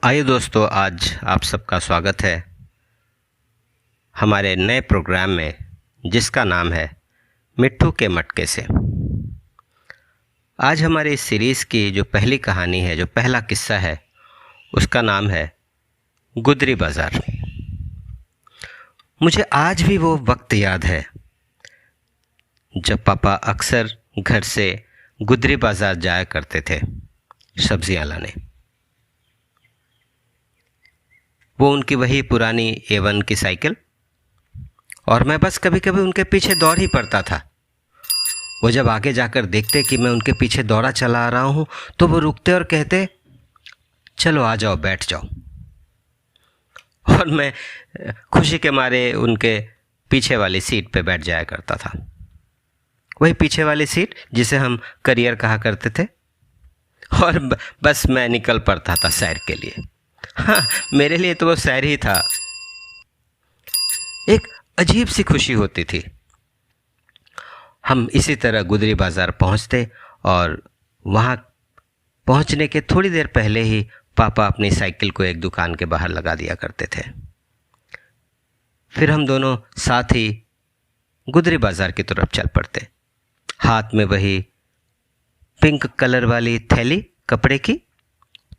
आइए दोस्तों, आज आप सबका स्वागत है हमारे नए प्रोग्राम में, जिसका नाम है मिट्ठू के मटके से। आज हमारी इस सीरीज़ की जो पहली कहानी है, जो पहला किस्सा है, उसका नाम है गुदरी बाज़ार। मुझे आज भी वो वक्त याद है जब पापा अक्सर घर से गुदरी बाज़ार जाया करते थे सब्जियां लाने। वो उनकी वही पुरानी A1 की साइकिल, और मैं बस कभी कभी उनके पीछे दौड़ ही पड़ता था। वो जब आगे जाकर देखते कि मैं उनके पीछे दौड़ा चला आ रहा हूँ तो वो रुकते और कहते, चलो आ जाओ, बैठ जाओ। और मैं खुशी के मारे उनके पीछे वाली सीट पे बैठ जाया करता था। वही पीछे वाली सीट जिसे हम करियर कहा करते थे। और बस मैं निकल पड़ता था सैर के लिए। हाँ, मेरे लिए तो वो सैर ही था। एक अजीब सी खुशी होती थी। हम इसी तरह गुदरी बाज़ार पहुंचते और वहां पहुंचने के थोड़ी देर पहले ही पापा अपनी साइकिल को एक दुकान के बाहर लगा दिया करते थे। फिर हम दोनों साथ ही गुदरी बाज़ार की तरफ चल पड़ते, हाथ में वही पिंक कलर वाली थैली, कपड़े की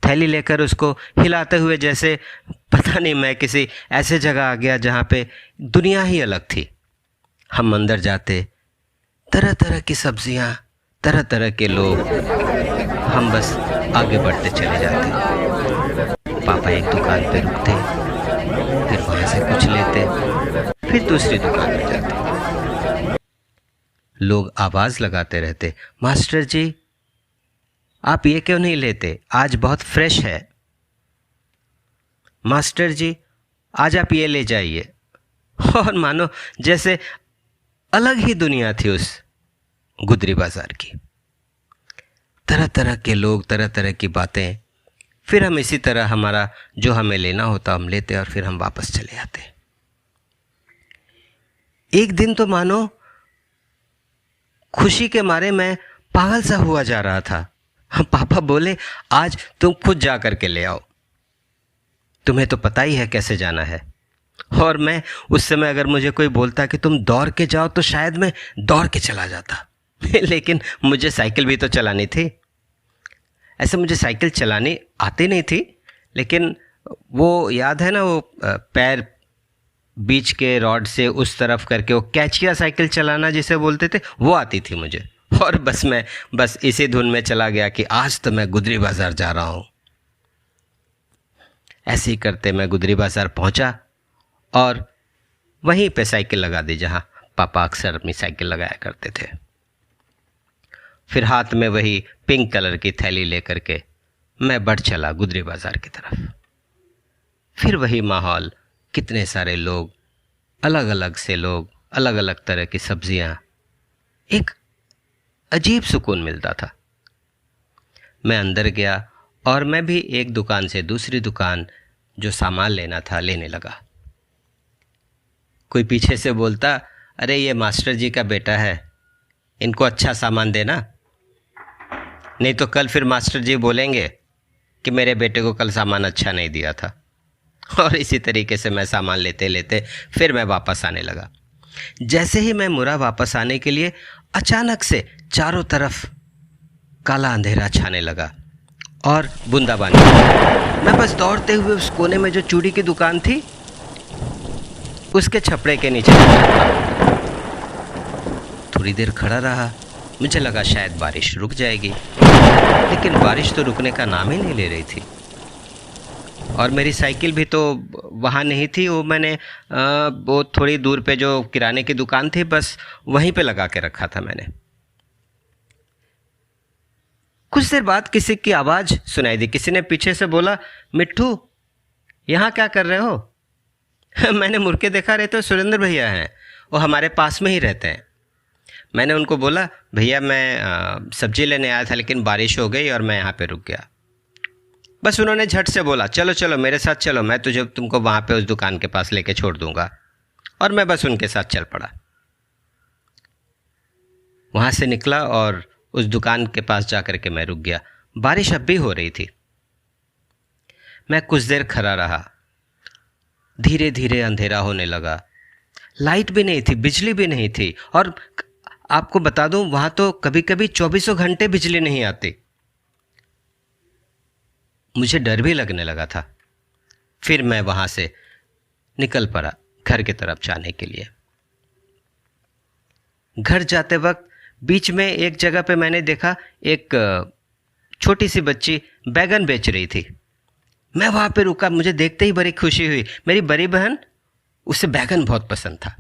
थैली लेकर उसको हिलाते हुए, जैसे पता नहीं मैं किसी ऐसे जगह आ गया जहाँ पे दुनिया ही अलग थी। हम अंदर जाते, तरह तरह की सब्जियाँ, तरह तरह के लोग, हम बस आगे बढ़ते चले जाते। पापा एक दुकान पे रुकते, फिर वहाँ से कुछ लेते, फिर दूसरी दुकान पे जाते। लोग आवाज़ लगाते रहते, मास्टर जी आप ये क्यों नहीं लेते, आज बहुत फ्रेश है। मास्टर जी आज आप ये ले जाइए। और मानो जैसे अलग ही दुनिया थी उस गुदरी बाज़ार की। तरह तरह के लोग, तरह तरह की बातें। फिर हम इसी तरह हमारा जो हमें लेना होता हम लेते और फिर हम वापस चले आते। एक दिन तो मानो खुशी के मारे मैं पागल सा हुआ जा रहा था। पापा बोले, आज तुम खुद जा कर के ले आओ, तुम्हें तो पता ही है कैसे जाना है। और मैं उस समय अगर मुझे कोई बोलता कि तुम दौड़ के जाओ तो शायद मैं दौड़ के चला जाता। लेकिन मुझे साइकिल भी तो चलानी थी। ऐसे मुझे साइकिल चलानी आती नहीं थी, लेकिन वो याद है ना, वो पैर बीच के रॉड से उस तरफ करके वो कैचिया साइकिल चलाना जिसे बोलते थे, वो आती थी मुझे। और मैं बस इसी धुन में चला गया कि आज तो मैं गुदरी बाज़ार जा रहा हूँ। ऐसे ही करते मैं गुदरी बाज़ार पहुँचा और वहीं पे साइकिल लगा दी जहाँ पापा अक्सर अपनी साइकिल लगाया करते थे। फिर हाथ में वही पिंक कलर की थैली लेकर के मैं बढ़ चला गुदरी बाज़ार की तरफ। फिर वही माहौल, कितने सारे लोग, अलग अलग से लोग, अलग अलग तरह की सब्जियाँ। एक अजीब सुकून मिलता था। मैं अंदर गया और मैं भी एक दुकान से दूसरी दुकान जो सामान लेना था लेने लगा। कोई पीछे से बोलता, अरे ये मास्टर जी का बेटा है, इनको अच्छा सामान देना, नहीं तो कल फिर मास्टर जी बोलेंगे कि मेरे बेटे को कल सामान अच्छा नहीं दिया था। और इसी तरीके से मैं सामान लेते लेते फिर मैं वापस आने लगा। जैसे ही मैं मुड़ा वापस आने के लिए, अचानक से चारों तरफ काला अंधेरा छाने लगा और बूंदाबांदी। मैं बस दौड़ते हुए उस कोने में जो चूड़ी की दुकान थी उसके छपड़े के नीचे गया। थोड़ी देर खड़ा रहा, मुझे लगा शायद बारिश रुक जाएगी, लेकिन बारिश तो रुकने का नाम ही नहीं ले रही थी। और मेरी साइकिल भी तो वहाँ नहीं थी। वो मैंने वो थोड़ी दूर पे जो किराने की दुकान थी, बस वहीं पे लगा के रखा था मैंने। कुछ देर बाद किसी की आवाज़ सुनाई दी। किसी ने पीछे से बोला, मिट्ठू यहाँ क्या कर रहे हो? मैंने मुड़ के देखा, रहे तो सुरेंद्र भैया हैं, वो हमारे पास में ही रहते हैं। मैंने उनको बोला, भैया मैं सब्जी लेने आया था लेकिन बारिश हो गई और मैं यहाँ पे रुक गया। बस उन्होंने झट से बोला, चलो चलो मेरे साथ चलो, मैं तुमको वहाँ पे उस दुकान के पास लेके छोड़ दूँगा। और मैं बस उनके साथ चल पड़ा। वहाँ से निकला और उस दुकान के पास जा कर के मैं रुक गया। बारिश अब भी हो रही थी। मैं कुछ देर खड़ा रहा। धीरे धीरे अंधेरा होने लगा। लाइट भी नहीं थी, बिजली भी नहीं थी, और आपको बता दूं वहां तो कभी कभी 24 घंटे बिजली नहीं आती। मुझे डर भी लगने लगा था। फिर मैं वहां से निकल पड़ा घर की तरफ जाने के लिए। घर जाते वक्त बीच में एक जगह पे मैंने देखा एक छोटी सी बच्ची बैगन बेच रही थी। मैं वहां पे रुका, मुझे देखते ही बड़ी खुशी हुई। मेरी बड़ी बहन, उसे बैगन बहुत पसंद था।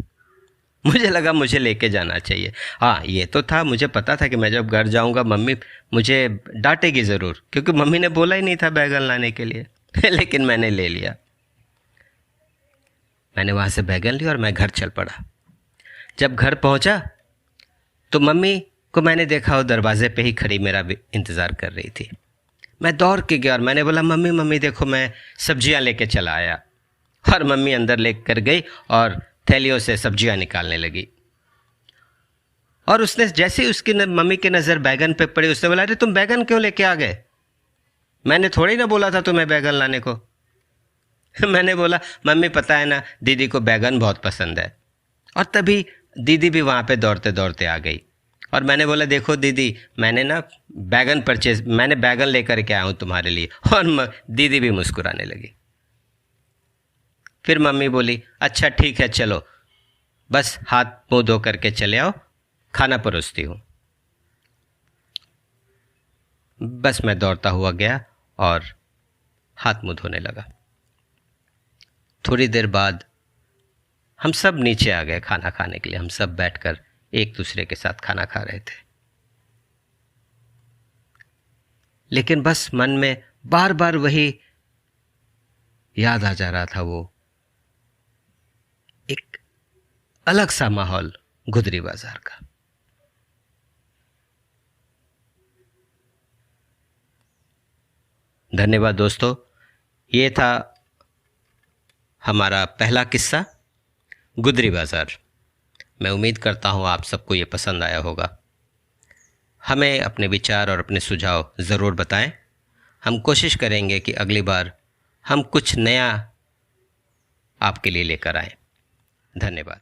मुझे लगा मुझे लेके जाना चाहिए। हाँ, ये तो था, मुझे पता था कि मैं जब घर जाऊंगा मम्मी मुझे डांटेगी ज़रूर, क्योंकि मम्मी ने बोला ही नहीं था बैगन लाने के लिए लेकिन मैंने ले लिया। मैंने वहाँ से बैगन लिया और मैं घर चल पड़ा। जब घर पहुँचा तो मम्मी को मैंने देखा वो दरवाजे पे ही खड़ी मेरा भी इंतज़ार कर रही थी। मैं दौड़ के गया और मैंने बोला, मम्मी मम्मी देखो मैं सब्जियां लेके चला आया। और मम्मी अंदर लेकर गई और थैलियों से सब्जियां निकालने लगी। और उसने जैसे ही उसकी मम्मी की नज़र बैगन पे पड़ी, उसने बोला, अरे तुम बैगन क्यों लेके आ गए? मैंने थोड़ी ना बोला था तुम्हें बैगन लाने को। मैंने बोला, मम्मी पता है ना दीदी को बैगन बहुत पसंद है। और तभी दीदी भी वहाँ पे दौड़ते दौड़ते आ गई और मैंने बोला, देखो दीदी मैंने ना मैंने बैगन लेकर के आया हूँ तुम्हारे लिए। और दीदी भी मुस्कुराने लगी। फिर मम्मी बोली, अच्छा ठीक है चलो, बस हाथ मुंह धो करके चले आओ, खाना परोसती हूँ। बस मैं दौड़ता हुआ गया और हाथ मुंह धोने लगा। थोड़ी देर बाद हम सब नीचे आ गए खाना खाने के लिए। हम सब बैठकर एक दूसरे के साथ खाना खा रहे थे। लेकिन बस मन में बार बार वही याद आ जा रहा था, वो एक अलग सा माहौल गुदरी बाजार का। धन्यवाद दोस्तों, ये था हमारा पहला किस्सा गुदरी बाजार। मैं उम्मीद करता हूँ आप सबको ये पसंद आया होगा। हमें अपने विचार और अपने सुझाव ज़रूर बताएं। हम कोशिश करेंगे कि अगली बार हम कुछ नया आपके लिए लेकर आएं। धन्यवाद।